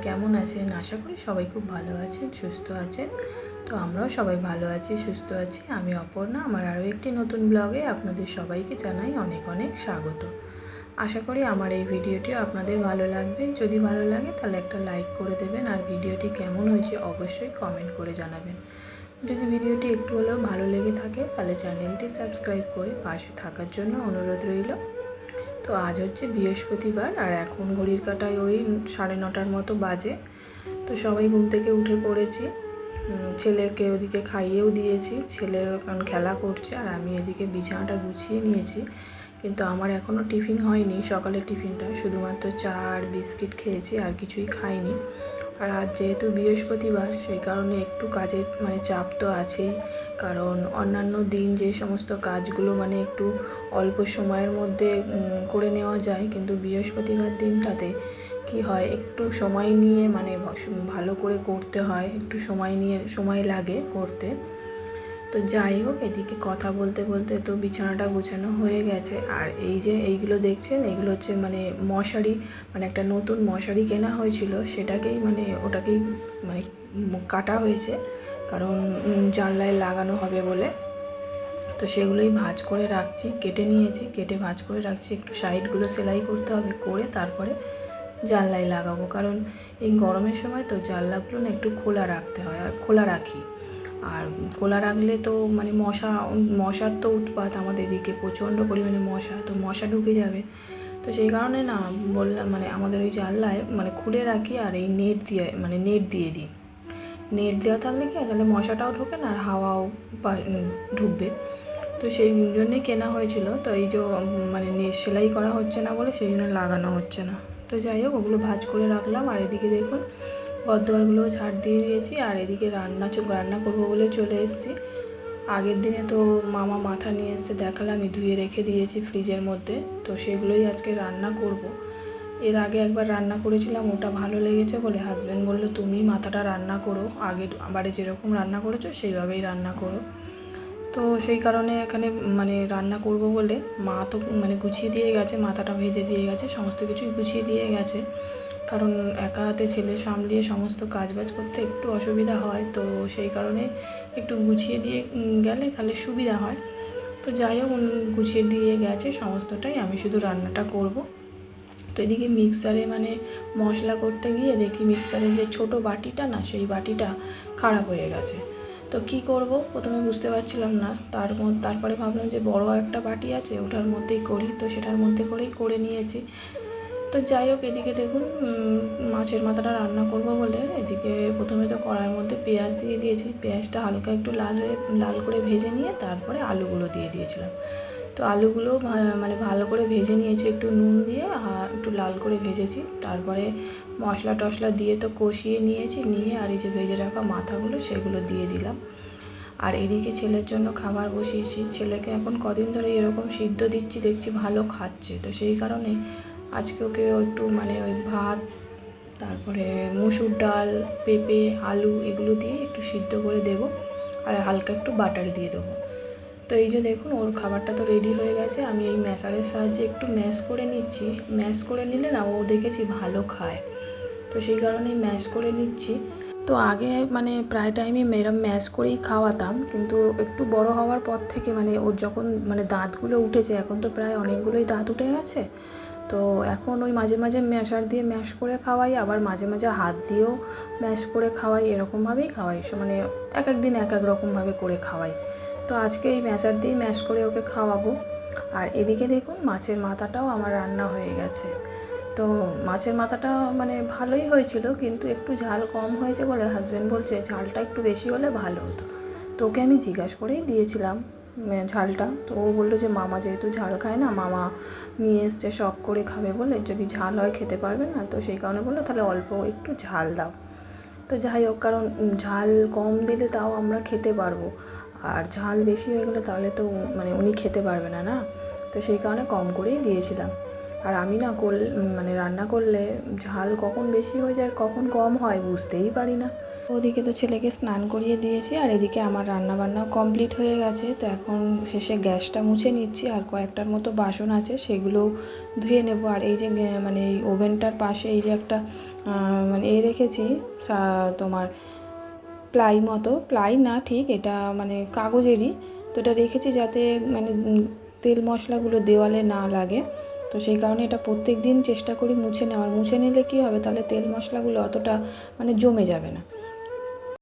কেমন আছেন? আশা করি সবাই খুব ভালো আছেন, সুস্থ আছেন। তো আমরাও সবাই ভালো আছি, সুস্থ আছি। আমি অপর্ণা। আমার আরও একটি নতুন ব্লগে আপনাদের সবাইকে জানাই অনেক অনেক স্বাগত। আশা করি আমার এই ভিডিওটি আপনাদের ভালো লাগবে। যদি ভালো লাগে তাহলে একটা লাইক করে দেবেন, আর ভিডিওটি কেমন হয়েছে অবশ্যই কমেন্ট করে জানাবেন। যদি ভিডিওটি একটু হলেও ভালো লেগে থাকে তাহলে চ্যানেলটি সাবস্ক্রাইব করে পাশে থাকার জন্য অনুরোধ রইল। তো আজ হচ্ছে বৃহস্পতিবার, আর এখন ঘড়ির কাঁটায় ওই 9:30 মতো বাজে। তো সবাই ঘুম থেকে উঠে পড়েছি। ছেলেকে ওদিকে খাইয়েও দিয়েছি, ছেলে কারণ খেলা করছে, আর আমি এদিকে বিছানাটা গুছিয়ে নিয়েছি। কিন্তু আমার এখনও টিফিন হয়নি, সকালের টিফিনটা শুধুমাত্র চা আর বিস্কিট খেয়েছি, আর কিছুই খাইনি। আর আজ যেহেতু বৃহস্পতিবার সেই কারণে একটু কাজের চাপ তো আছেই। কারণ অন্যান্য দিন যে সমস্ত কাজগুলো একটু অল্প সময়ের মধ্যে করে নেওয়া যায়, কিন্তু বৃহস্পতিবার দিনটাতে কি হয়, একটু সময় নিয়ে ভালো করে করতে হয়, একটু সময় লাগে করতে। তো যাই হোক, এদিকে কথা বলতে বলতে তো বিছানাটা গোছানো হয়ে গেছে। আর এই যে এইগুলো দেখছেন, এগুলো হচ্ছে মশারি, একটা নতুন মশারি কেনা হয়েছিল, সেটাকেই ওটাকেই কাটা হয়েছে, কারণ জানলায় লাগানো হবে বলে। তো সেগুলোই ভাঁজ করে রাখছি, কেটে নিয়েছি, কেটে ভাঁজ করে রাখছি। একটু সাইডগুলো সেলাই করতে হবে, করে তারপরে জানলায় লাগাবো। কারণ এই গরমের সময় তো জানলাগুলো একটু খোলা রাখতে হয়, আর খোলা রাখি। আর খোলা রাখলে তো মশার তো উৎপাত, আমাদের এদিকে প্রচণ্ড পরিমাণে মশা, তো মশা ঢুকে যাবে। তো সেই কারণে না বললাম, আমাদের ওই জানলায় খুলে রাখি, আর এই নেট দিয়ে দিই। নেট দেওয়া থাকলে কি, তাহলে মশাটাও ঢোকে না, আর হাওয়াও ঢুকবে। তো সেই জন্যই কেনা হয়েছিল। তো এই যে নেট সেলাই করা হচ্ছে না বলে সেই জন্য লাগানো হচ্ছে না। তো যাই হোক, ওগুলো ভাঁজ করে রাখলাম। আর এদিকে দেখুন ঘরদোয়ারগুলো ঝাড় দিয়ে দিয়েছি, আর এদিকে রান্না করবো বলে চলে এসেছি। আগের দিনে তো মামা মাথা নিয়ে এসছে, দেখালাম, আমি ধুয়ে রেখে দিয়েছি ফ্রিজের মধ্যে। তো সেগুলোই আজকে রান্না করব। এর আগে একবার রান্না করেছিলাম, ওটা ভালো লেগেছে বলে হাজব্যান্ড বললো তুমি মাথাটা রান্না করো, আবারে যেরকম রান্না করেছো সেইভাবেই রান্না করো। তো সেই কারণে এখানে রান্না করব বলে মা তো গুছিয়ে দিয়ে গেছে, মাথাটা ভেজে দিয়ে গেছে, সমস্ত কিছুই গুছিয়ে দিয়ে গেছে। কারণ একা হাতে ছেলে সামলিয়ে সমস্ত কাজবাজ করতে একটু অসুবিধা হয়, তো সেই কারণে একটু গুছিয়ে দিয়ে গেলে তাহলে সুবিধা হয়। তো যাই হোক, গুছিয়ে দিয়ে গেছে সমস্তটাই, আমি শুধু রান্নাটা করব। তো এদিকে মিক্সারে মশলা করতে গিয়ে দেখি মিক্সারের যে ছোট বাটিটা না, সেই বাটিটা খারাপ হয়ে গেছে। তো কি করব প্রথমে বুঝতে পারছিলাম না, তারপরে ভাবলাম যে বড় একটা বাটি আছে, ওটার মধ্যেই করি। তো সেটার মধ্যে করেই করে নিয়েছি। তো যাই হোক, এদিকে দেখুন মাছের মাথাটা রান্না করব বলে এদিকে প্রথমে তো কড়াইয়ের মধ্যে পেঁয়াজ দিয়ে দিয়েছি। পেঁয়াজটা হালকা একটু লাল করে ভেজে নিয়ে তারপরে আলুগুলো দিয়ে দিয়েছিলাম। তো আলুগুলো ভালো করে ভেজে নিয়েছি, একটু নুন দিয়ে একটু লাল করে ভেজেছি। তারপরে মশলা টশলা দিয়ে তো কষিয়ে নিয়েছি, নিয়ে আর এই যে ভেজে রাখা মাথাগুলো সেগুলো দিয়ে দিলাম। আর এদিকে ছেলের জন্য খাবার বসিয়েছি। ছেলেকে এখন কদিন ধরে এরকম সিদ্ধ দিচ্ছি, দেখছি ভালো খাচ্ছে। তো সেই কারণে আজকে ওকে একটু ওই ভাত, তারপরে মসুর ডাল, পেঁপে, আলু এগুলো দিয়ে একটু সিদ্ধ করে দেবো, আর হালকা একটু বাটার দিয়ে দেবো। তো এই যে দেখুন ওর খাবারটা তো রেডি হয়ে গেছে। আমি এই ম্যাশারের সাহায্যে একটু ম্যাশ করে নিচ্ছি। ম্যাশ করে নিলে না ও দেখেছি ভালো খায়, তো সেই কারণেই ম্যাশ করে নিচ্ছি। তো আগে প্রায় টাইমই এরম ম্যাশ করেই খাওয়াতাম, কিন্তু একটু বড় হওয়ার পর থেকে ওর যখন দাঁতগুলো উঠেছে, এখন তো প্রায় অনেকগুলোই দাঁত উঠে গেছে। তো এখন ওই মাঝে মাঝে ম্যাশার দিয়ে ম্যাশ করে খাওয়াই, আবার মাঝে মাঝে হাত দিয়েও ম্যাশ করে খাওয়াই, এরকমভাবেই খাওয়াই। এক এক দিন এক এক রকমভাবে করে খাওয়াই। তো আজকে এই ম্যাশার দিয়েই ম্যাশ করে ওকে খাওয়াবো। আর এদিকে দেখুন মাছের মাথাটাও আমার রান্না হয়ে গেছে। তো মাছের মাথাটা ভালোই হয়েছিল, কিন্তু একটু ঝাল কম হয়েছে বলে হাজব্যান্ড বলছে ঝালটা একটু বেশি হলে ভালো হতো। তো ওকে আমি জিজ্ঞাসা করেই দিয়েছিলাম ঝালটা। তো ও বললো যে মামা যেহেতু ঝাল খায় না, মামা নিয়ে এসছে শখ করে খাবে বলে, যদি ঝাল হয় খেতে পারবে না, তো সেই কারণে বললো তাহলে অল্প একটু ঝাল দাও। তো যাই হোক, কারণ ঝাল কম দিলে তাও আমরা খেতে পারবো, আর ঝাল বেশি হয়ে গেলে তাহলে তো উনি খেতে পারবে না, না। তো সেই কারণে কম করেই দিয়েছিলাম। আর আমি না মানে রান্না করলে ঝাল কখন বেশি হয়ে যায় কখন কম হয় বুঝতেই পারি না। ওদিকে তো ছেলেকে স্নান করিয়ে দিয়েছি আর এদিকে আমার রান্না বান্নাও কমপ্লিট হয়ে গেছে। তো এখন শেষে গ্যাসটা মুছে নিচ্ছি আর কয়েকটার মতো বাসন আছে সেগুলোও ধুয়ে নেব। আর এই যে মানে এই ওভেনটার পাশে এই যে একটা মানে রেখেছি তোমার প্লাই না ঠিক, এটা মানে কাগজেরই, তো এটা রেখেছি যাতে মানে তেল মশলাগুলো দেওয়ালে না লাগে। তো সেই কারণে এটা প্রত্যেক দিন চেষ্টা করি মুছে নেওয়ার। মুছে নিলে কী হবে, তাহলে তেল মশলাগুলো অতটা মানে জমে যাবে না।